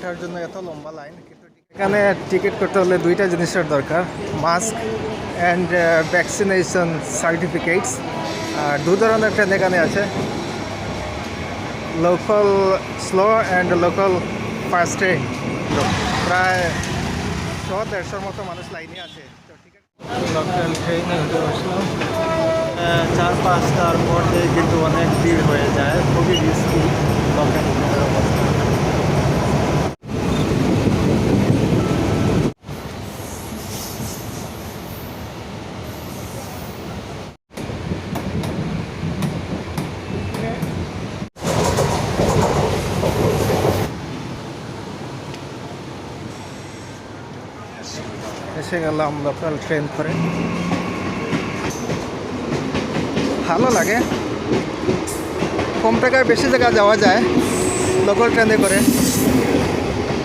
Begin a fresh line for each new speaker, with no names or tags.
ওঠার জন্য এত লম্বা লাইন, কিন্তু এখানে টিকিট করতে হলে দুইটা জিনিসের দরকার, মাস্ক অ্যান্ড ভ্যাকসিনেশন সার্টিফিকেটস। আর দু ধরনের ট্রেন এখানে আছে, local slow and local fast train. প্রায় 100-150 মতো মানুষ লাইনে আছে। লোকাল ট্রেনে উঠে বসলাম। 4-5টার মধ্যে কিন্তু অনেক ভিড় হয়ে যায়, খুবই রিস্কি লোকাল ট্রেনের অবস্থা। এসে গেলাম লোকাল ট্রেন করে, ভালো লাগে, কম টাকায় বেশি জায়গা যাওয়া যায় লোকাল ট্রেনে করে।